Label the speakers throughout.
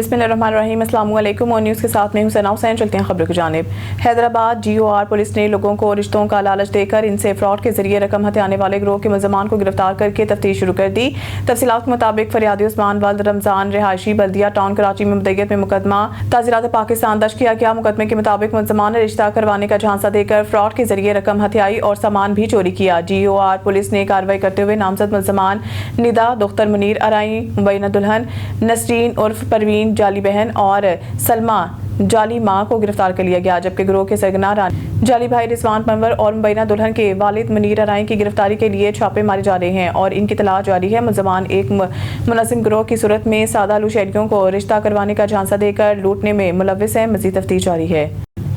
Speaker 1: बिस्मिल्लाहिर्रहमानिर्रहीम। अस्सलामु अलैकुम। और न्यूज़ के साथ में हुसैन हुसैन। चलते हैं खबरों की जानिब। हैदराबाद GOR पुलिस ने लोगों को रिश्तों का लालच देकर इनसे फ्रॉड के जरिए रकम हथियाने वाले गिरोह के मुलजमान को गिरफ्तार करके तफ्तीश शुरू कर दी। तफसीलात के मुताबिक फरियादी उस्मान वल्द रमजान रिहायशी बल्दिया टाउन कराची में मुद्दईयत में मुकदमा ताज़ीरात पाकिस्तान दर्ज किया गया। मुकदमे के मुताबिक मुलजमान ने रिश्ता करवाने का झांसा देकर फ्रॉड के जरिए रकम हथियाई और सामान भी चोरी किया। GOR पुलिस ने कार्रवाई करते हुए नामजद मुलजमान निदा दुख्तर मुनीर अराई मुबैना दुल्हन, नसरीन उर्फ परवीन जाली बहन और सलमा जाली माँ को गिरफ्तार कर लिया गया, जबकि गिरोह के सरगना जाली भाई रिजवान पंवर और मुबैना दुल्हन के वालिद मुनीर अराई की गिरफ्तारी के लिए छापे मारे जा रहे हैं और इनकी तलाश जारी है। मुलजमान एक मुनज़्ज़म गिरोह की सूरत में सादा लुशहरियों को रिश्ता करवाने का झांसा देकर लूटने में मुलव्विस है। मज़ीद तफ्तीश जारी है।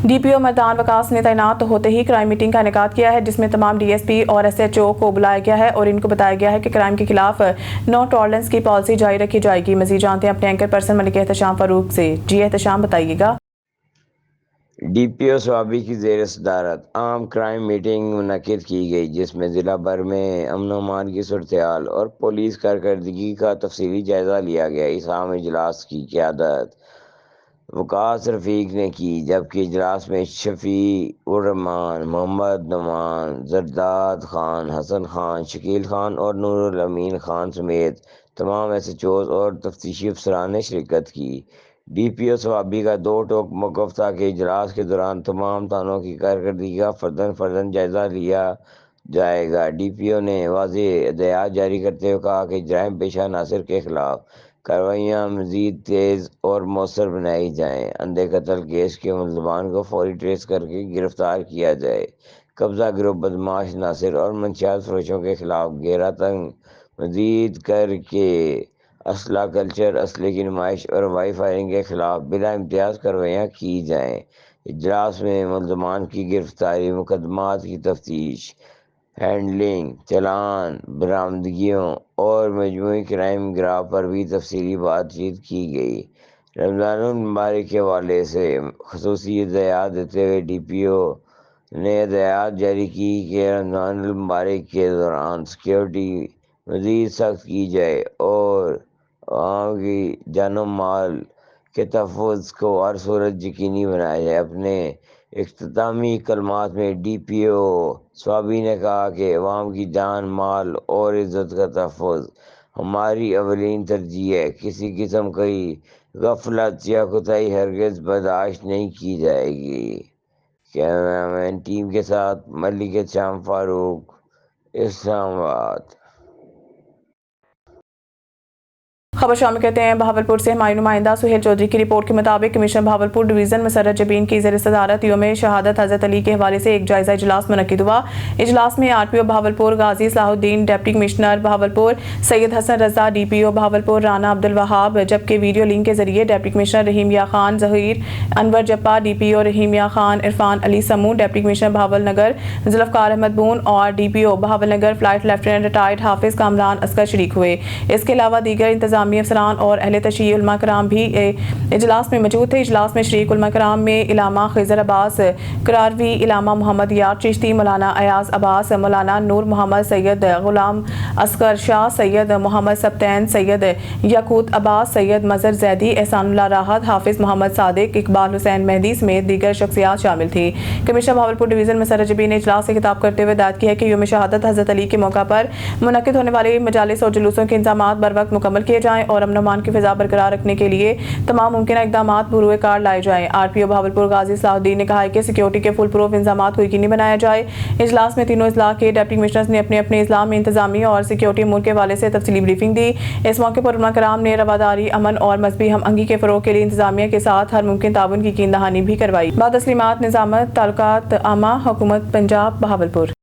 Speaker 1: DPO मैदान वकास ने तैनात होते ही क्राइम मीटिंग का इनेकाद किया है, जिसमें तमाम DSP और SHO को बुलाया गया है और इनको बताया गया है कि क्राइम के खिलाफ नो टॉलरेंस की पॉलिसी जारी रखी जाएगी। मज़ीद जानते हैं अपने एंकर पर्सन मलिक एहतशाम फारूक से। जी एहतशाम, बताइएगा।
Speaker 2: DPO स्वाबी की ज़ेर सदारत आम क्राइम मीटिंग मुनक्किद की गई, जिसमें ज़िला भर में अमन व अमान की सूरत-ए-हाल और पुलिस कारकर्दगी का तफसीली जायज़ा लिया गया। इस आम इजलास की क़यादत वकास रफ़ीक ने की, जबकि इजलास में शफी उर रहमान, मोहम्मद नुमान, जरदाद खान, हसन खान, शकील खान और नूरुल अमीन खान समेत तमाम SHOs और तफ्तीशी अफसरान ने शिरकत की। DPO स्वाबी का दो टोक मौक़िफ़ था कि इजलास के दौरान तमाम थानों की कारकर्दगी का फ़र्दन जायज़ा लिया जाएगा। DPO ने वाज़ेह हिदायत जारी करते हुए कहा कि जराइम पेशा अनासर के खिलाफ कार्रवाइयाँ मज़ीद तेज़ और मौसर बनाई जाएँ। अंधे कत्ल केस के मुलज़मान को फौरी ट्रेस करके गिरफ्तार किया जाए। कब्ज़ा गिरोह बदमाश नासिर और मंशियात फरोशों के खिलाफ घेरा तंग मज़ीद करके असला कल्चर, असले की नुमाइश और वाई फायरिंग के खिलाफ बिला इम्तियाज़ कार्रवाइयाँ की जाएँ। इजलास में मुलज़मान की गिरफ्तारी, मुकदमात की तफ्तीश, हैंडलिंग, चालान, बरामदगियों और मजमूई क्राइम ग्राफ पर भी तफसीली बातचीत की गई। रमज़ानुल मुबारक के हवाले से ख़ुसूसी हिदायत देते हुए DPO ने हिदायत जारी की कि रमज़ानुल मुबारक के दौरान सिक्योरिटी मज़ीद सख्त की जाए और आवाम की जान और माल के तहफ़्फ़ुज़ को हर सूरत यकीनी बनाया जाए। अपने इख्तितामी कलमात में DPO स्वाबी ने कहा कि अवाम की जान, माल और इज़्ज़त का तहफ़्फ़ुज़ हमारी अवलीन तरजीह है। किसी किस्म की गफलत या कोताही हरगिज़ बर्दाश्त नहीं की जाएगी। कैमरामैन टीम के साथ मलिक एहतशाम फारूक, इस्लामाबाद।
Speaker 1: खबर शामिल करते हैं बहावलपुर से। हमारी नुमाइंदा सुहेल चौधरी की रिपोर्ट के मुताबिक कमिश्नर बहावलपुर डिवीज़न मसर्रत जबीन की ज़ेर सदारत यौम शहादत हज़रत अली के हवाले से एक जायज़ा इजलास मुनक्किद हुआ। इजलास में RPO Bahawalpur Ghazi Salahuddin, deputy commissioner Bahawalpur Syed Hasan Raza, DPO Bahawalpur Rana Abdul Wahab, जबकि वीडियो लिंक के जरिए deputy commissioner Rahimyar Khan Zaheer, Anwar Jappa, DPO Rahimyar Khan, Irfan Ali Samoo, deputy commissioner Bahawal Nagar Zulfiqar Ahmed Boon और DPO Bahawal Nagar flight lieutenant retired Hafiz Kamran Asghar शरीक हुए। इसके अलावा दीगर इंतजामी अफसरान और अहले तशय्युई उलमा कराम भी इजलास में मौजूद थे। इजलास में शरीक उलमा कराम में इलामा खिज़र अब्बास करारवी, इलामा मोहम्मद यार चिश्ती, मौलाना अयाज अब्बास, मौलाना नूर मोहम्मद, सैयद गुलाम असगर शाह, सैयद मोहम्मद सब्तैन, सैयद याकूत अब्बास, सैयद मजहर जैदी, एहसानुल्लाह राहत, हाफिज़ मोहम्मद सादिक, इकबाल हुसैन मेहदी समेत दीगर शख्सियात शामिल थी। कमिश्नर बहावलपुर डिवीज़न मसर्रत जबीन ने इजलास से खिताब करते हुए हिदायत की है कि यौम शहादत हज़रत अली के मौका पर मुनक्किद होने वाले मजालिस और जुलूसों के इंतजामात बर वक्त मुकम्मल किए जाएँ और अमन अमान की फ़िज़ा बरकरार रखने के लिए तमाम मुमकिन इक़दामात बुरूए कार लाए जाएँ। RPO बहावलपुर गाजी सलाहुद्दीन ने कहा है कि सिक्योरिटी के फुल प्रूफ इंतजामात को यकीनी बनाया जाए। इजलास में तीनों अजला के डिप्टी कमिश्नर्स ने अपने अपने इजला में इंतजामी और सिक्योरिटी अमूर के हवाले से तफसीली ब्रीफिंग दी। इस मौके पर उलमा कराम ने रवादारी, अमन और मजहबी हम आहंगी के फ़रोग़ के लिए इंतजामिया के साथ हर मुमकिन ताउन की यकीन दहानी भी करवाई। बाद तस्लीमात निज़ामत ताल्लुकात आमा हुकूमत पंजाब बहावलपुर।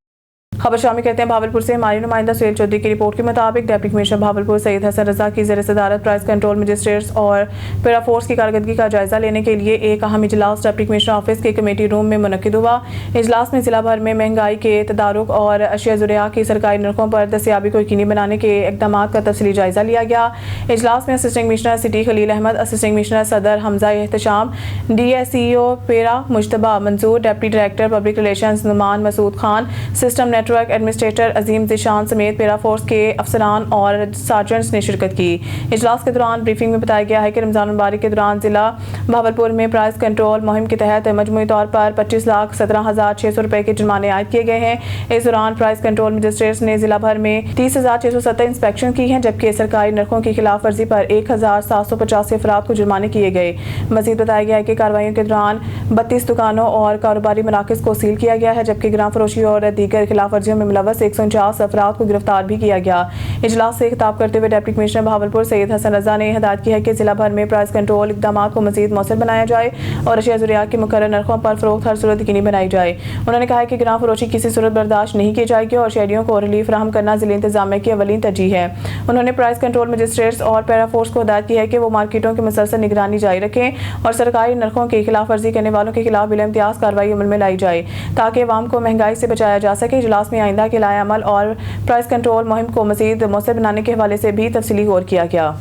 Speaker 1: खबर शामिल करते हैं बहावलपुर से। हमारी नुमाइंदा सुहेल चौधरी की रिपोर्ट के मुताबिक डिप्टी कमिश्नर बहावलपुर सैयद हसन रज़ा की ज़ेर सदारत प्राइस कंट्रोल मजिस्ट्रेट्स और पैरा फोर्स की कारकर्दगी का जायज़ा लेने के लिए एक अहम इजलास डिप्टी कमिश्नर ऑफिस के कमेटी रूम में मुनक्किद हुआ। इजलास में जिला भर में महंगाई के तदारुक और अशिया ज़ुरिया की सरकारी नरखों पर दस्तयाबी को यकीनी बनाने के इक़दाम का तफसीली जायज़ा लिया गया। इजलास में assistant commissioner city Khalil Ahmed, assistant commissioner Sadar Hamza Ehtesham, DSEO पैरा Mujtaba Mansoor, deputy director public relations Noman Masood Khan, system network network administrator Azeem Zeeshan समेत पैरा फोर्स के अफसरान और सार्जेंट्स ने शिरकत की। इजलास के दौरान ब्रीफिंग में बताया गया है कि रमजान मुबारक के दौरान जिला बहावलपुर में प्राइस कंट्रोल मुहिम के तहत मजमूई तौर पर 25,17,600 रुपए के जुर्माने आयद किए गए हैं। इस दौरान प्राइस कंट्रोल मजिस्ट्रेट्स ने जिला भर में 30,670 इंस्पेक्शन की हैं, जबकि सरकारी नरखों की खिलाफ वर्जी पर 1,785 अफराद को जुर्माने किए गए। मजीद बताया गया है कि कार्रवाइयों के दौरान 32 दुकानों और कारोबारी मराकज को सील किया गया है, जबकि ग्राम फरोशी और दीगर खिलाफ वर्जियों में मुलव्वस 149 अफराद को गिरफ्तार भी किया गया। इजलास से खिताब करते हुए डिप्टी कमिश्नर बहावलपुर सैयद हसन रजा ने हिदायत की है कि जिला भर में प्राइस कंट्रोल इकदाम को मजीद मौसर बनाया जाए और अशिया ज़रूरियात के मुकर्रर नरखों पर फरोख्त हर सूरत यकीनी बनाई जाए। उन्होंने कहा है कि ग्राम फरोशी किसी सूरत बर्दाश्त नहीं की जाएगी और शहरियों को रिलीफ फराहम करना जिले इंतजामिया की अवलीन तरजीह है। उन्होंने प्राइस कंट्रोल मजिस्ट्रेट्स और पैरा फोर्स को हिदायत की है कि वो मार्केटों की मुसलसल निगरानी जारी रखें और सरकारी नरखों की खिलाफ वर्जी करने वालों के खिलाफ बिला इम्तियाज कार्रवाई अमल में लाई जाए ताकि अवाम को महंगाई से बचाया जा सके। इजलास में आइंदा के लाए अमल और प्राइस कंट्रोल मुहिम को मजीद मौसर बनाने के हवाले से भी तफसीली गौर किया गया।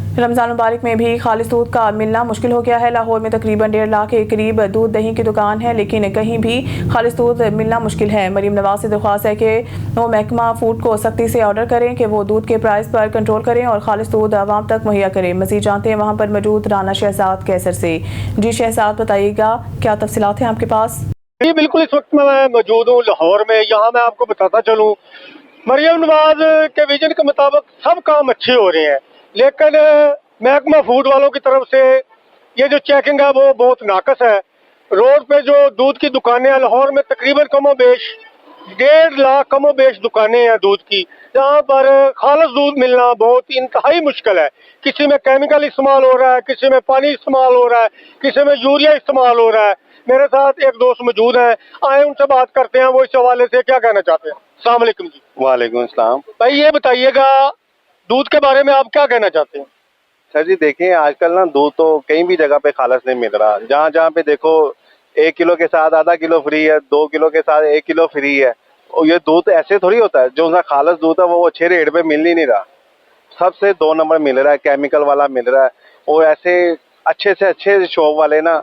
Speaker 1: रमजान मुबारक में भी खालिस दूध का मिलना मुश्किल हो गया है। लाहौर में तकरीबन 1.5 लाख के करीब दूध दही की दुकान है, लेकिन कहीं भी खालिस दूध मिलना मुश्किल है। मरीम नवाज से दरख्वास्त है कि वो महकमा फूड को सख्ती से ऑर्डर करें कि वो दूध के प्राइस पर कंट्रोल करें और खालिस दूध आवाम तक मुहैया करें। मजीद जानते हैं वहाँ पर मौजूद राना शहजाद कैसर से। जी शहजाद, बताइएगा क्या तफसीलात हैं आपके पास?
Speaker 3: जी बिल्कुल, इस वक्त मैं मौजूद हूँ लाहौर में। यहाँ मैं आपको बताता चलूँ, मरियम नवाज के विजन के मुताबिक सब काम अच्छे हो रहे हैं, लेकिन महकमा फूड वालों की तरफ से ये जो चेकिंग है वो बहुत नाकस है। रोड पे जो दूध की दुकानें हैं लाहौर में, तकरीबन कमो बेश 1.5 लाख कमो बेश दुकानें हैं दूध की, जहाँ पर खालिस दूध मिलना बहुत इंतहाई मुश्किल है। किसी में केमिकल इस्तेमाल हो रहा है, किसी में पानी इस्तेमाल हो रहा है, किसी में यूरिया इस्तेमाल हो रहा है। मेरे साथ एक दोस्त मौजूद हैं, आए उनसे बात करते हैं, वो इस हवाले से क्या कहना चाहते हैं। अस्सलाम वालेकुम जी।
Speaker 4: वालेकुम अस्सलाम।
Speaker 3: भाई ये बताइएगा, दूध के बारे में आप क्या कहना चाहते हैं?
Speaker 4: सर जी देखिए, आजकल ना दूध तो कहीं भी जगह पे खालस नहीं मिल रहा। जहाँ जहाँ पे देखो 1 किलो के साथ आधा किलो फ्री है, 2 किलो के साथ 1 किलो फ्री है। और ये दूध ऐसे थोड़ी होता है, जो उसका खालस दूध है वो अच्छे रेट पे मिल ही नहीं रहा। सबसे 2 नंबर मिल रहा है, केमिकल वाला मिल रहा है। और ऐसे अच्छे से अच्छे शॉप वाले ना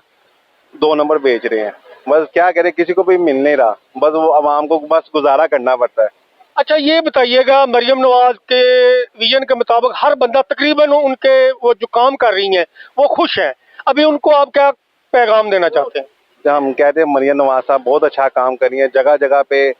Speaker 4: 2 नंबर बेच रहे हैं। बस क्या करें, किसी को भी मिल नहीं रहा, बस वो आवाम को बस गुजारा करना पड़ता है।
Speaker 3: अच्छा ये बताइएगा, मरियम नवाज के विजन के मुताबिक हर बंदा तकरीबन उनके वो जो काम कर रही हैं वो खुश है, अभी उनको आप क्या पैगाम देना चाहते हैं?
Speaker 4: हम कहते हैं मरियम नवाज साहब बहुत अच्छा काम कर रही हैं, जगह जगह पे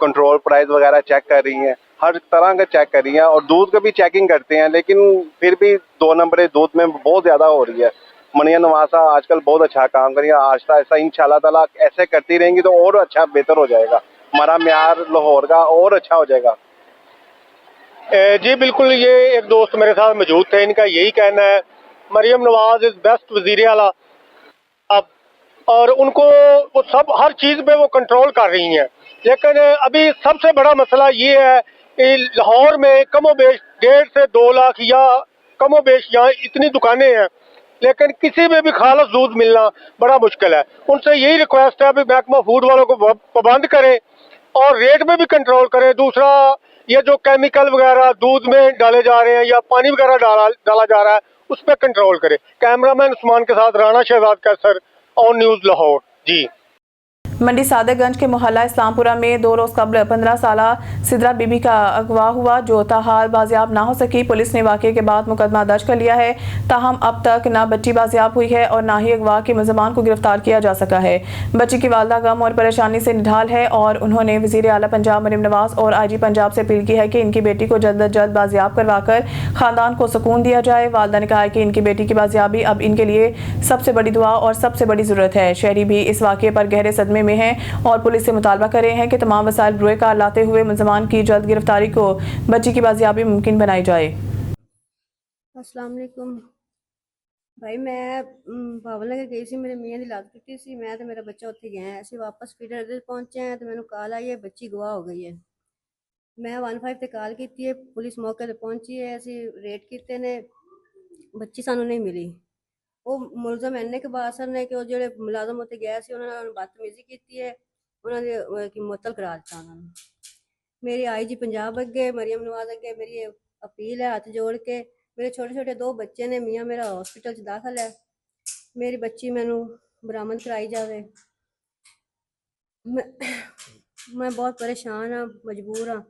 Speaker 4: कंट्रोल प्राइस वगैरह चेक कर रही हैं, हर तरह का चेक कर रही हैं और दूध का भी चेकिंग करते हैं, लेकिन फिर भी 2 नंबर दूध में बहुत ज़्यादा हो रही है। मरियम नवाज साहब आजकल बहुत अच्छा काम कर रही है। आहिस्ता आहिस्ता इंशाल्लाह ताला ऐसे करती रहेंगी तो और अच्छा बेहतर हो जाएगा, हमारा म्यार लाहौर का और अच्छा हो जाएगा।
Speaker 3: जी बिल्कुल, ये एक दोस्त मेरे साथ मौजूद थे, इनका यही कहना है मरियम नवाज इज बेस्ट वजीर आला अब, और उनको वो सब हर चीज़ पे वो कंट्रोल कर रही हैं। लेकिन अभी सबसे बड़ा मसला ये है कि लाहौर में कमो बेश 1.5 से 2 लाख या कमो बेश यहाँ इतनी दुकानें हैं, लेकिन किसी में भी खालस दूध मिलना बड़ा मुश्किल है। उनसे यही रिक्वेस्ट है, अभी महकमा फूड वालों को पाबंद करें और रेट में भी कंट्रोल करें। दूसरा, ये जो केमिकल वगैरह दूध में डाले जा रहे हैं या पानी वगैरह डाला जा रहा है, उस पर कंट्रोल करें। कैमरामैन उस्मान के साथ राना शहजाद कैसर, ऑन न्यूज़ लाहौर। जी।
Speaker 1: मंडी सादरगंज के मोहल्ला इस्लामपुरा में 2 रोज कबल 15 साला सिद्रा बीबी का अगवा हुआ, जो ताहाल बाजियाब ना हो सकी। पुलिस ने वाकये के बाद मुकदमा दर्ज कर लिया है, ताहम अब तक न बच्ची बाजियाब हुई है और न ही अगवा के मुलजमान को गिरफ्तार किया जा सका है। बच्ची की वालदा गम और परेशानी से निढाल है और उन्होंने वजीर आला पंजाब मरियम नवाज और IG पंजाब से अपील की है कि इनकी बेटी को जल्द अज जल्द बाजियाब करवाकर खानदान को सुकून दिया जाए। वालदा ने कहा है कि इनकी बेटी की बाजियाबी अब इनके लिए सबसे बड़ी दुआ और सबसे बड़ी जरूरत है। शहरी भी इस वाकये पर गहरे सदमे में हैं और पुलिस से मुतालबा कर रहे हैं कि तमाम वसाइल बरोए कार लाते हुए मुलजमान की जल्द गिरफ्तारी को बच्ची की बाजियाबी मुमकिन बनाई जाए।
Speaker 5: अस्सलाम वालेकुम भाई, मैं भावनगर गई सी, मेरे मियाँ की लात टुटी सी, मैं तो मेरा बच्चा उत्थे गए हैं। ਅਸੀਂ वापस फीडर अड्डे पहुंचे हैं तो मैंने कॉल आई है बच्ची गवाह हो गई है। मैं 15 ਤੇ ਕਾਲ ਕੀਤੀ ਹੈ, ਪੁਲਿਸ ਮੌਕੇ ਤੇ ਪਹੁੰਚੀ ਹੈ, ਅਸੀਂ ਰੇਡ ਕੀਤੇ ਨੇ, ਬੱਚੀ ਸਾਨੂੰ ਨਹੀਂ ਮਿਲੀ। ਉਹ ਮੁਲਜ਼ਮ ਇੰਨੇ ਕੁ ਬਾਸਰ ਨੇ ਕਿ ਉਹ ਜਿਹੜੇ ਮੁਲਾਜ਼ਮ ਉੱਤੇ ਗਏ ਸੀ ਉਹਨਾਂ ਨਾਲ ਬਦਤਮੀਜ਼ੀ ਕੀਤੀ ਹੈ, ਉਹਨਾਂ ਦੇ ਕੀ ਮੁਅੱਤਲ ਕਰਾ ਦਿੱਤਾ ਉਹਨਾਂ ਨੂੰ। ਮੇਰੀ IG ਪੰਜਾਬ ਅੱਗੇ, ਮਰੀਮ ਨਵਾਜ਼ ਅੱਗੇ ਮੇਰੀ अपील है, हाथ जोड़ के। मेरे छोटे छोटे 2 बच्चे ने, मियाँ मेरा हॉस्पिटल च दाखिल है, मेरी बच्ची मैनू बरामद कराई जाए। मैं बहुत परेशान हाँ, मजबूर हाँ।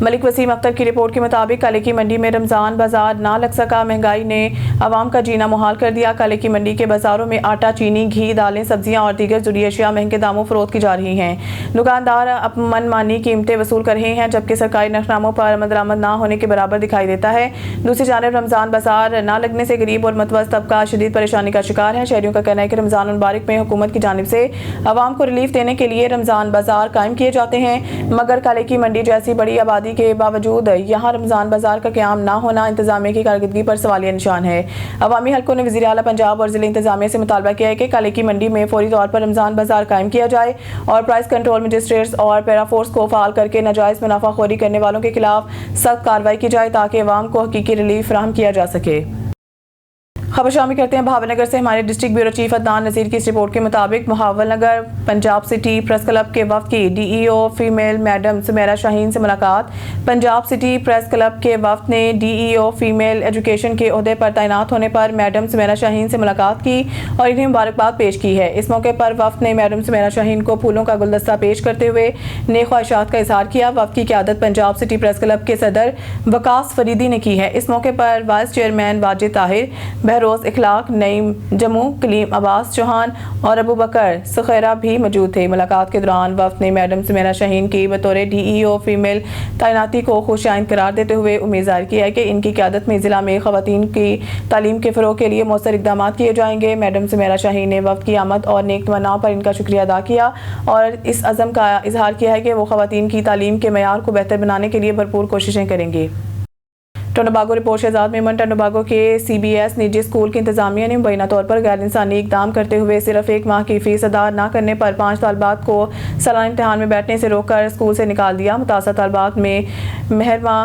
Speaker 1: मलिक वसीम अख्तर की रिपोर्ट के मुताबिक काले की मंडी में रमज़ान बाजार ना लग सका। महंगाई ने आवाम का जीना मुहाल कर दिया। काले की मंडी के बाजारों में आटा, चीनी, घी, दालें, सब्जियां और दीगर ज़रूरी अशिया महंगे दामों फरोख्त की जा रही हैं। दुकानदार अब मनमानी कीमतें वसूल कर रहे हैं, जबकि सरकारी नरखनामों पर अमल दरामद ना होने के बराबर दिखाई देता है। दूसरी जानब रमज़ान बाजार ना लगने से गरीब और मतवस्त तबका शदीद परेशानी का शिकार है। शहरियों का कहना है कि रमज़ान मुबारक में हुकूमत की जानिब से आवाम को रिलीफ देने के लिए रमज़ान बाजार कायम किए जाते हैं, मगर काले की मंडी जैसी बड़ी आबादी के बावजूद यहाँ रमज़ान बाजार का क़याम ना होना इंतज़ामिया की कारकर्दगी पर सवालिया निशान है। अवामी हलकों ने वज़ीर आला पंजाब और ज़िला इंतज़ामिया से मुतालबा किया है कि काले की मंडी में फौरी तौर पर रमज़ान बाजार कायम किया जाए और प्राइस कंट्रोल मजिस्ट्रेट्स और पैराफोर्स को फ़ाल करके नाजायज़ मुनाफाखोरी करने वालों के खिलाफ सख्त कार्रवाई की जाए ताकि अवाम को हकीकी रिलीफ फराहम किया जा सके। खबर शामिल करते हैं भावलनगर से। हमारे district bureau chief Adnan Nazir की इस रिपोर्ट के मुताबिक Bahawalnagar Punjab city press club के वफ्द की DEO female madam Sumera Shaheen से मुलाकात। पंजाब सिटी प्रेस क्लब के वफ्द ने डीईओ फीमेल एजुकेशन के ओहदे पर तैनात होने पर मैडम सुमेरा शाहीन से मुलाकात की और इन्हें मुबारकबाद पेश की है। इस मौके पर वफ्द ने मैडम सुमेरा शाहीन को फूलों का गुलदस्ता पेश करते हुए नेक ख्वाहिशात का इजहार किया। वफ्द की क़यादत पंजाब सिटी प्रेस क्लब के सदर वकास फरीदी ने की है। इस मौके पर वाइस चेयरमैन वाजिद ताहिर, रोज़ इखलाक, नईम जम्मू, कलीम अब्बास चौहान और अबू बकर सुखैरा भी मौजूद थे। मुलाकात के दौरान वफ्द ने मैडम सुमेरा शाहीन की बतौर डीईओ फीमेल तैनाती को खुशाइंद करार देते हुए उम्मीद जाहिर की है कि इनकी क़यादत में ज़िला में ख़वातीन की तालीम के फ़रोग़ के लिए मौसर इक़दाम किए जाएंगे। मैडम सुमेरा शाहीन ने वफ्द की आमद और नेक तमन्नाओं पर इनका शुक्रिया अदा किया और इस अज़म का इजहार किया है कि वो ख़वातीन की तालीम के मयार को बेहतर बनाने के लिए भरपूर कोशिशें करेंगे। टोनोबागो रिपोर्ट शहजाद मेमन टोनोबागो के सीबीएस निजी स्कूल की इंतजामिया ने मुबैना तौर पर गैर इंसानी इकदाम करते हुए सिर्फ 1 माह की फीस अदा न करने पर 5 तालबात को सालाना इम्तिहान में बैठने से रोककर स्कूल से निकाल दिया। मुतासर तालबात में महरमा,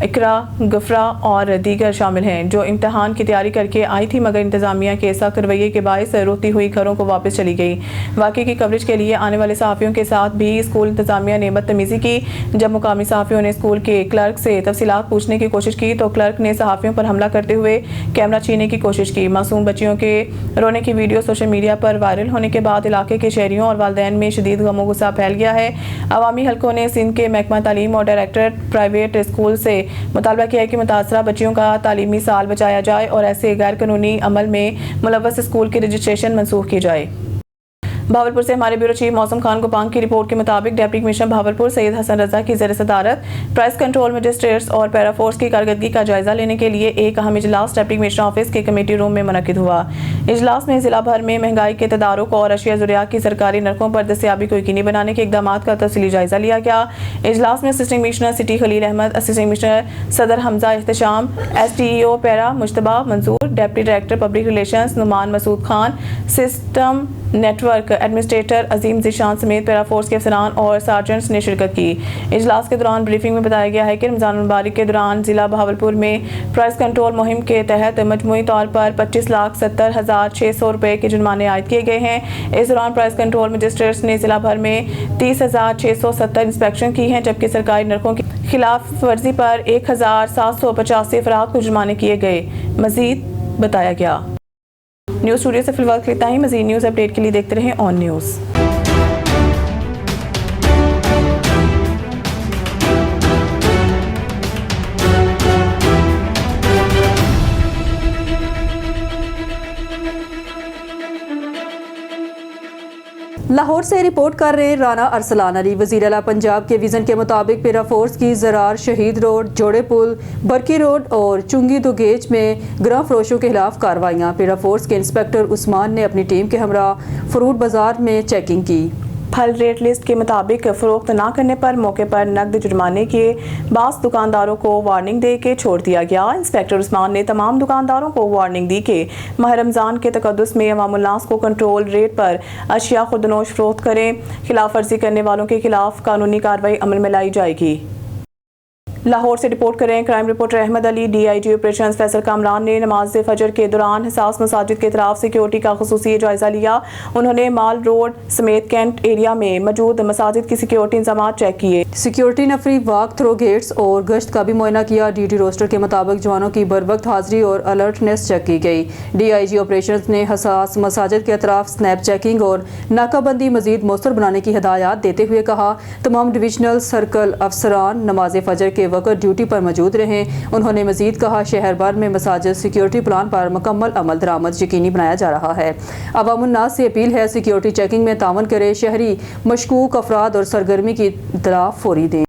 Speaker 1: इकरा, गफरा और दीगर शामिल हैं जो इम्तिहान की तैयारी करके आई थी, मगर इंतजामिया के सख्त रवैये के बायस रोती हुई घरों को वापस चली गई। वाक़े की कवरेज के लिए आने वाले सहाफ़ियों के साथ भी स्कूल इंतजामिया ने बदतमीज़ी की। जब मुकामी सहाफ़ियों ने स्कूल के क्लर्क से तफसीलात पूछने की कोशिश की तो क्लर्क ने सहाफ़ियों पर हमला करते हुए कैमरा छीनने की कोशिश की। मासूम बच्चियों के रोने की वीडियो सोशल मीडिया पर वायरल होने के बाद इलाके के शहरियों और वालिदैन में शदीद गम गुस्सा फैल गया है। अवामी हलकों ने सिंध के महकमा तालीम और डायरेक्टरेट प्राइवेट स्कूल से मुतालबा किया है कि मुतासरा बच्चियों का तालीमी साल बचाया जाए और ऐसे गैर कानूनी अमल में मुलव्वस स्कूल की रजिस्ट्रेशन मनसूख की जाए। भावलपुर से हमारे ब्यूरो चीफ मौसम खान गोपांग की रिपोर्ट के मुताबिक डिप्टी कमिश्नर भावलपुर सैयद हसन रजा की ज़ेर सदारत प्राइस कंट्रोल मजिस्ट्रेट्स और पैराफोर्स की कारकर्दगी का जायजा लेने के लिए एक अहम इजलास डिप्टी कमिश्नर ऑफिस के कमेटी रूम में मुनक्किद हुआ। इजलास में जिला भर में महंगाई के तदारुक और अशिया ज़ुरिया की सरकारी नरखों पर दस्तयाबी को यकीनी बनाने के इकदाम का तफसीली जायजा लिया गया। इजलास में assistant commissioner city Khalil Ahmed, assistant commissioner Sadar Hamza Ikhtisham, SDEO पैरा Mujtaba Mansoor, deputy director public relations Noman Masood Khan, system network administrator Azeem Zeeshan समेत पैराफोर्स के अफसरान और सार्जेंट्स ने शिरकत की। इजलास के दौरान ब्रीफिंग में बताया गया है कि रमज़ान मुबारक के दौरान जिला भावलपुर में प्राइस कंट्रोल मुहिम के तहत मजमूई तौर पर 25,70,600 रुपये के जुर्माने आयद किए गए हैं। इस दौरान प्राइस कंट्रोल मजिस्ट्रेट्स ने जिला भर में 30,670 इंस्पेक्शन की हैं, जबकि सरकारी नरखों की खिलाफ वर्जी पर 1,785 अफराद को जुर्माने किए गए। मजीद बताया गया। न्यूज़ स्टूडियो से फिलहाल इतना ही। मज़ीद न्यूज़ अपडेट के लिए देखते रहें ऑन न्यूज़।
Speaker 6: लाहौर से रिपोर्ट कर रहे हैं राना अरसलान अली। वज़ीर आला पंजाब के विज़न के मुताबिक पैराफोर्स की ज़रार, शहीद रोड, जोड़े पुल, बरकी रोड और चुंगी दुगेज में ग्राम फरोशों के खिलाफ कार्रवाइयाँ। पैराफोर्स के इंस्पेक्टर उस्मान ने अपनी टीम के हमरा फ्रूट बाजार में चेकिंग की।
Speaker 1: फल रेट लिस्ट के मुताबिक फरोख्त न करने पर मौके पर नकद जुर्माने के बाद दुकानदारों को वार्निंग दे के छोड़ दिया गया। इंस्पेक्टर उस्मान ने तमाम दुकानदारों को वार्निंग दी कि माह रमज़ान के तकद्दुस में अवामुन्नास को कंट्रोल रेट पर अशिया खुदनोश फरोख्त करें। खिलाफ वर्जी करने वालों के खिलाफ कानूनी कार्रवाई अमल में लाई जाएगी। लाहौर से रिपोर्ट करें crime reporter Ahmad Ali. DIG operations Faisal Kamran ने नमाज फजर के दौरान हिसास मसाजिद के तरफ सिक्योरिटी का खुसूसी जायजा लिया। उन्होंने माल रोड समेत कैंट एरिया में मौजूद मसाजिद की सिक्योरिटी इंतजाम चेक किए।
Speaker 6: सिक्योरिटी नफरी वाक थ्रो गेट्स और गश्त का भी मुआयना किया। ड्यूटी रोस्टर के मुताबिक जवानों की बर वक्त हाजिरी और अलर्टनेस चेक की गई। DIG ऑपरेशंस ने हसास मसाजिद के अतराफ स्नैप चेकिंग और नाकाबंदी मजीद मौसर बनाने की हिदायत देते हुए कहा, तमाम डिविजनल सर्कल अफसरान नमाज फजर के वक्त ड्यूटी पर मौजूद रहें। उन्होंने मजीद कहा, शहर भर में मसाजिद सिक्योरिटी प्लान पर मुकम्मल अमल दरामद यकीनी बनाया जा रहा है। अवामुन्नास से अपील है, सिक्योरिटी चेकिंग में तावन करें। शहरी मशकूक अफराद और सरगर्मी की इत्तला फौरी दें।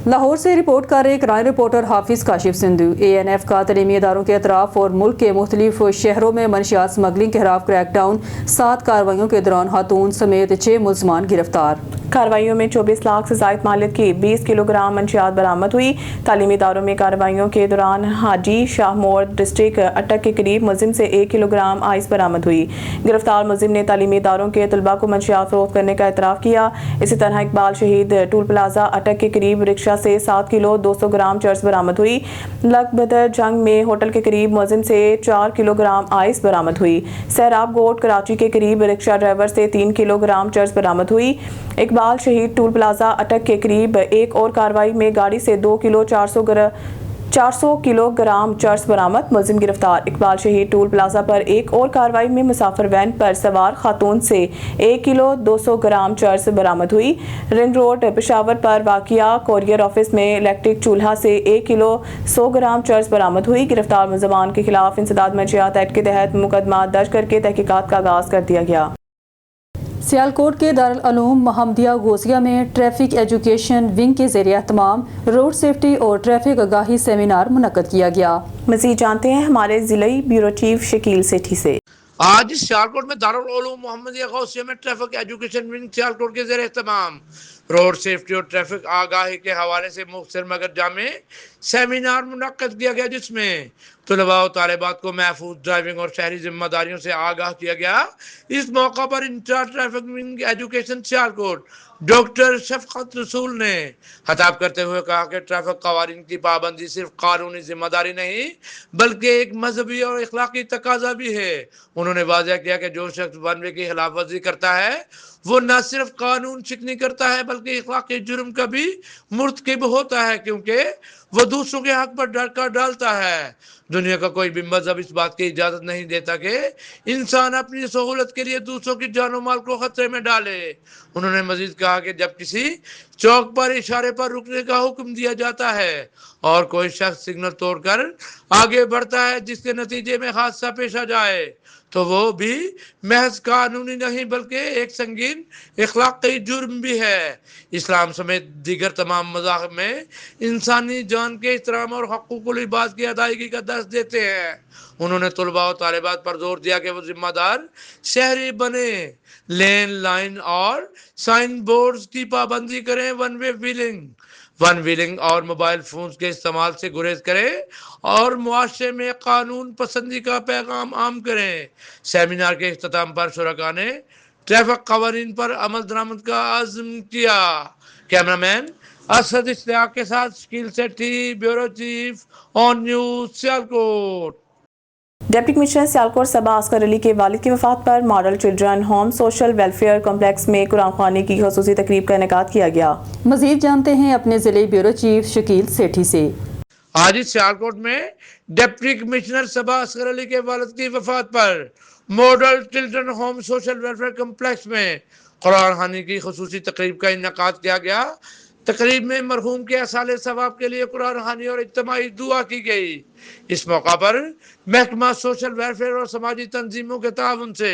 Speaker 6: लाहौर से रिपोर्ट कर रहे crime reporter Hafiz Kashif Sindhu. ANF का तलीमी इदारों के अतराफ और मुल्क के मुख्तलिफ शहरों में मनशियात स्मगलिंग के खिलाफ क्रैकडाउन। 7 कार्रवाइयों के दौरान खातून समेत 6 मुलजमान गिरफ्तार। कार्रवाइयों में 24 लाख से ज़ायद मालियत की 20 किलोग्राम मंशियात बरामद हुई। तालीमी इदारों में कार्रवाइयों के दौरान हाजी शाहमोर डिस्ट्रिक्ट अटक के करीब मुलजिम से 1 किलोग्राम आइस बरामद हुई। गिरफ्तार मुलजिम ने तालीमी इदारों के तलबा को मंशियात फरोख्त करने का एतराफ़ किया। इसी तरह इकबाल शहीद टूल प्लाजा अटक के करीब रिक्शा से 7 किलो 200 ग्राम चर्स बरामद हुई। लगबदर जंग में होटल के करीब मुलजिम से 4 किलोग्राम आइस बरामद हुई। सहराब गोट कराची के करीब रिक्शा ड्राइवर से 3 किलोग्राम चर्स बरामद हुई। इकबाल शहीद टूल प्लाजा अटक के करीब एक और कार्रवाई में गाड़ी से 2 किलो 400 किलोग्राम चर्स बरामद। मुलजिम गिरफ्तार। इकबाल शहीद टूल प्लाजा पर एक और कार्रवाई में मुसाफिर वैन पर सवार खातून से 1 किलो 200 ग्राम चर्स बरामद हुई। रिंग रोड पेशावर पर वाकिया कोरियर ऑफिस में इलेक्ट्रिक चूल्हा से 1 किलो 100 ग्राम चर्स बरामद हुई। गिरफ्तार मुलजमान के खिलाफ इंसदाद मंशियात एक्ट के तहत मुकदमा दर्ज करके तहकीकात का आगाज कर दिया गया। सियालकोट के दारुल उलूम मोहम्मदिया गौसिया में ट्रैफिक एजुकेशन विंग के ज़रिए एहतमाम रोड सेफ्टी और ट्रैफिक आगाही सेमिनार मुनक्कद किया गया। मज़ीद जानते हैं हमारे ज़िले ब्यूरो चीफ शकील सेठी से।
Speaker 7: आज सियालकोट में दारुल उलूम मोहम्मदिया गौसिया में ट्रैफिक एजुकेशन विंग सियालकोट के ज़रिए एहतमाम रोड सेफ्टी और ट्रैफिक आगाही के हवाले से मुख्तसर मगर जामे सेमिनार मुनक्कद किया गया, जिसमें तलबा और तालिबात को महफूज ड्राइविंग और शहरी जिम्मेदारियों से आगाह किया गया। इस मौका पर incharge traffic wing education Sialkot doctor Shafqat Rasool ने खिताब करते हुए कहा कि ट्रैफिक कवानीन की पाबंदी सिर्फ कानूनी जिम्मेदारी नहीं बल्कि एक मजहबी और इखलाकी तकाजा भी है। उन्होंने वाज़ह किया कि जो शख्स वन वे की खिलाफ वर्जी करता है वो न सिर्फ कानून शिकनी करता है बल्कि इखलाकी जुर्म का भी मुर्तकिब होता है, क्योंकि वो दूसरों के हक पर डरका डालता है। दुनिया का कोई भी मजहब इस बात की इजाज़त नहीं देता कि इंसान अपनी सहूलत के लिए दूसरों की जानो माल को खतरे में डाले। उन्होंने मजीद कहा कि जब किसी चौक पर इशारे पर रुकने का हुक्म दिया जाता है और कोई शख्स सिग्नल तोड़कर आगे बढ़ता है जिसके नतीजे में हादसा पेश आ जाए तो वो भी महज कानूनी नहीं बल्कि एक संगीन इखलाकी जुर्म भी है। इस्लाम समेत दीगर तमाम मज़ाहिब में इंसानी जान के एहतराम और हक़ूक़ुल इबाद की अदायगी का दर्स देते हैं। उन्होंने तलबा और तालिबात पर जोर दिया कि वो जिम्मेदार शहरी बने, लेन लाइन और साइन बोर्ड्स की पाबंदी करें, वन व्हीलिंग और मोबाइल फोन्स के इस्तेमाल से गुरेज करें और मुआशरे में कानून पसंदी का पैगाम आम करें। सेमिनार के इख्तिताम पर शुरका ने ट्रैफिक कवानीन पर अमल दरामद का आज़म किया। कैमरामैन असद इश्तियाक के साथ Shakeel Sethi, bureau chief on news Sialkot.
Speaker 1: Deputy commissioner Sialkot Saba Asghar Ali के वालिद की वफात पर model children home social welfare complex में कुरान ख़वानी की खुसूसी तकरीब का इनेकाद किया गया।
Speaker 6: मजीद जानते हैं अपने जिले ब्यूरो चीफ शकील सेठी से।
Speaker 7: आज सियालकोट में डिप्टी कमिश्नर सबा अस्कर अली के वालिद की वफात पर model children home social welfare complex में कुरान ख़वानी की खुसूसी तकरीब का इनेकाद किया गया। तकरीब में मरहूम के असाले सवाब के लिए कुरान ख़वानी और इज्तिमाई दुआ की गई। इस मौका पर महकमा सोशल वेलफेयर और समाजी तंजीमों के ताउन से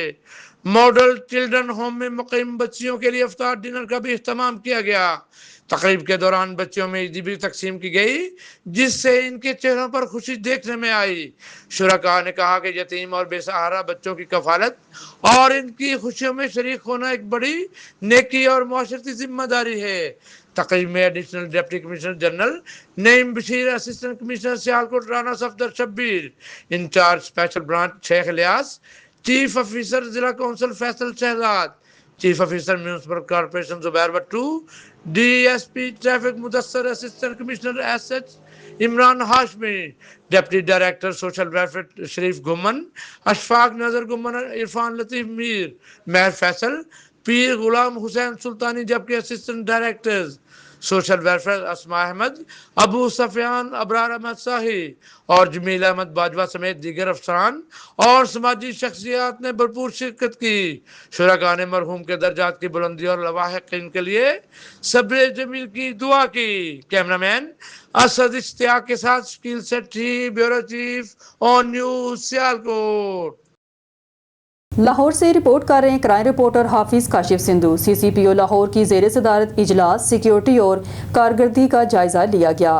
Speaker 7: मॉडल चिल्ड्रन होम में मुकीम बच्चियों के लिए इफ्तार डिनर का भी इख्तिताम किया गया। तकरीब के दौरान बच्चों में ईदी भी तकसीम की गई जिससे इनके चेहरों पर खुशी देखने में आई। शुरका ने कहा कि यतीम और बेसहारा बच्चों की कफालत और इनकी खुशियों में शरीक होना एक बड़ी नेकी और मुआशरती जिम्मेदारी है। तकरीब में additional deputy commissioner general Naeem Bashir, assistant commissioner Sialkot Rana Safdar Shabbir, incharge special branch Sheikh Ilyas, chief officer जिला council Faisal Shehzad, chief officer municipal corporation Zubair Bhattu, DSP traffic Mudassar, assistant commissioner SH Imran Hashmi, deputy director social welfare Sharif Guman, Ashfaq Nazar Guman, Irfan Latif Mir, मेहर फैसल, पीर गुलाम हुसैन सुल्तानी, जबकि assistant directors social welfare Asma Ahmed, Abu Sufyan, Abrar Ahmed Shahi और जमील अहमद बाजवा समेत दीगर अफसरान और समाजी शख्सियात ने भरपूर शिरकत की। शुरका ने मरहूम के दर्जात की बुलंदी और लवाहिकीन के लिए सब्र जमील की दुआ की। कैमरामैन असद इश्तियाक के साथ Shakeel Sethi, bureau chief on news Sialkot.
Speaker 6: Lahore से रिपोर्ट कर रहे हैं crime reporter Hafiz Kashif Sindhu. CCPO Lahore की ज़ेर सदारत इजलास सिक्योरिटी और कारकर्दगी का जायजा लिया गया।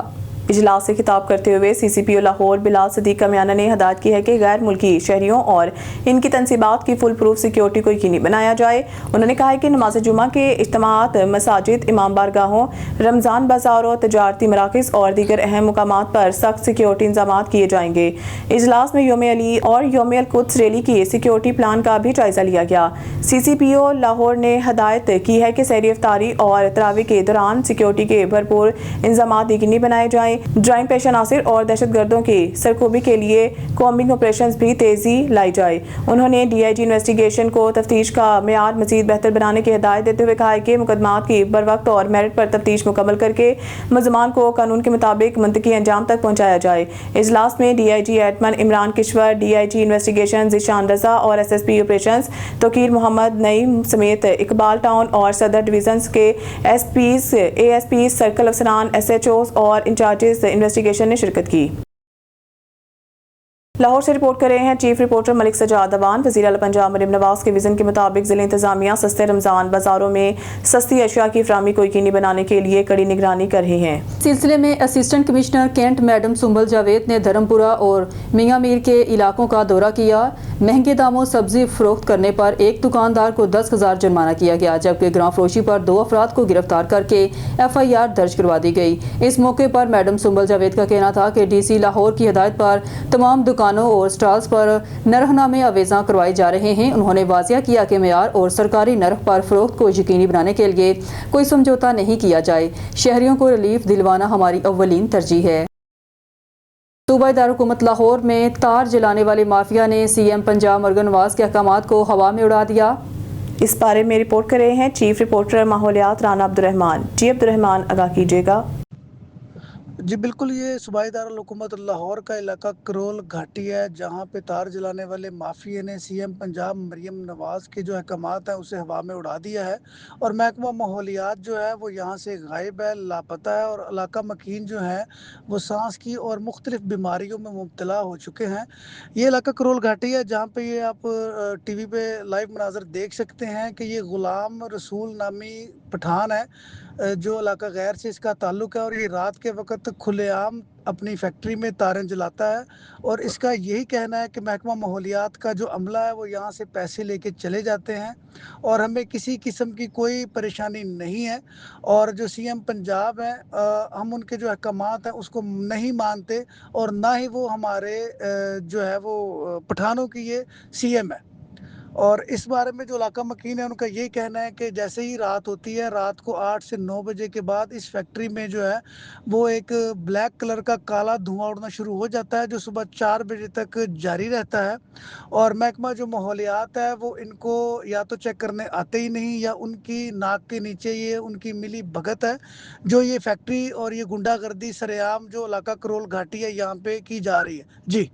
Speaker 1: इजलास से खिताब करते हुए सीसीपीओ लाहौर बिलाल सदीक कमियाना ने हदायत की है कि गैर मुल्की शहरियों और इनकी तनसीबात की फुल प्रूफ सिक्योरिटी को यकीनी बनाया जाए। उन्होंने कहा है कि नमाज जुमा के इज्तिमात, मसाजिद, इमाम बारगाहों, रमज़ान बाज़ारों, तजारती मराकिज़ और दीगर अहम मुकामात पर सख्त सिक्योरिटी इंतजाम किए जाएंगे। इजलास में योम अली और योम अल-कुद्स रैली की सिक्योरिटी प्लान का भी जायजा लिया गया। सीसीपीओ लाहौर ने हदायत की है कि सहरी इफ्तारी और तरावी के दौरान सिक्योरिटी के भरपूर इंतजाम यकीनी बनाए जाएं। ड्राइंग पेश अनासिर और दहशत गर्दों की सरकोबी के लिए कॉम्बिंग ऑपरेशन भी तेजी लाई जाए। उन्होंने DIG इन्वेस्टिगेशन को तफ्तीश का मेयार मजीद बेहतर बनाने की हिदायत देते हुए कहा है कि मुकदमात की बर वक्त और मेरिट पर तफ्तीश मुकम्मल करके मुलज़मान को कानून के मुताबिक मुंतकी अंजाम तक पहुँचाया जाए। इजलास में DIG admin Imran Kishwar, DIG investigation Zeeshan Raza और SSP ऑपरेशन तोकीर मोहम्मद नईम समेत इकबाल टाउन और सदर डिवीजन के SPs, ASPs, सर्कल अफसरान, SHOs और इंचार्ज इन्वेस्टिगेशन ने शिरकत की। लाहौर से रिपोर्ट कर रहे हैं चीफ रिपोर्टर मलिक सजाद अवान। वज़ीर आला पंजाब मरीम नवाज के विजन के मुताबिक ज़िला इंतजामिया सस्ते रमज़ान बाज़ारों में सस्ती अशिया की फराहमी को यकीनी बनाने के लिए कड़ी निगरानी कर रही हैं।
Speaker 6: सिलसिले में assistant commissioner cantt madam Sumbal Javed ने धर्मपुरा और मियाँ मीर के इलाकों का दौरा किया। महंगे दामों सब्जी फरोख्त करने पर एक दुकानदार को 10,000 जुर्माना किया गया, जबकि ग्राम फरोशी पर 2 अफराद को गिरफ्तार करके FIR दर्ज करवा दी गई। इस मौके पर मैडम सुंबल जावेद का कहना था कि DC लाहौर की हिदायत पर तमाम दुकानों और स्टॉल्स पर नरहनामे अवेज़ा करवाए जा रहे हैं। उन्होंने वाज़िया किया कि मेयार और सरकारी नरख पर फरोख्त को यकीनी बनाने के लिए कोई समझौता नहीं किया जाए। शहरियों को रिलीफ दिलवाना हमारी अव्वलीन तरजीह है। सूबाई दारुल-हुकूमत लाहौर में तार जलाने वाले माफिया ने CM पंजाब मरगन नवाज के अहकामात को हवा में उड़ा दिया।
Speaker 1: इस बारे में रिपोर्ट कर रहे हैं चीफ रिपोर्टर माहौलियात राना अब्दुर्रहमान। जी अब्दुर्रहमान, आगाह कीजिएगा।
Speaker 8: जी बिल्कुल, ये सूबाई दारुल-हुकूमत लाहौर का इलाका करोल घाटी है, जहाँ पे तार जलाने वाले माफिया ने CM पंजाब मरीम नवाज़ के जो अहकामात हैं उसे हवा में उड़ा दिया है और महकमा माहौलियात जो है वो यहाँ से गायब है, लापता है और इलाका मकीन जो है वो सांस की और मुख्तलिफ बीमारियों में मुब्तला हो चुके हैं। ये इलाका करोल घाटी है, जहाँ पे ये आप TV पे लाइव मनाज़र देख सकते हैं कि ये ग़ुलाम रसूल नामी पठान है, जो इलाका गैर से इसका ताल्लुक़ है और ये रात के वक्त खुलेआम अपनी फैक्ट्री में तारें जलाता है और इसका यही कहना है कि महकमा माहौलियात का जो अमला है वो यहाँ से पैसे लेके चले जाते हैं और हमें किसी किस्म की कोई परेशानी नहीं है। और जो CM पंजाब है, हम उनके जो अहकामात हैं उसको नहीं मानते और ना ही वो हमारे जो है वो पठानों की ये CM है। और इस बारे में जो इलाका मकीन है उनका ये कहना है कि जैसे ही रात होती है, रात को 8 से 9 बजे के बाद इस फैक्ट्री में जो है वो एक ब्लैक कलर का काला धुआं उड़ना शुरू हो जाता है, जो सुबह 4 बजे तक जारी रहता है। और महकमा जो माहौलियात है वो इनको या तो चेक करने आते ही नहीं या उनकी नाक के नीचे ये उनकी मिली भगत है, जो ये फैक्ट्री और ये गुंडागर्दी सरेआम जो इलाका करोल घाटी है यहाँ पे की जा रही है। जी।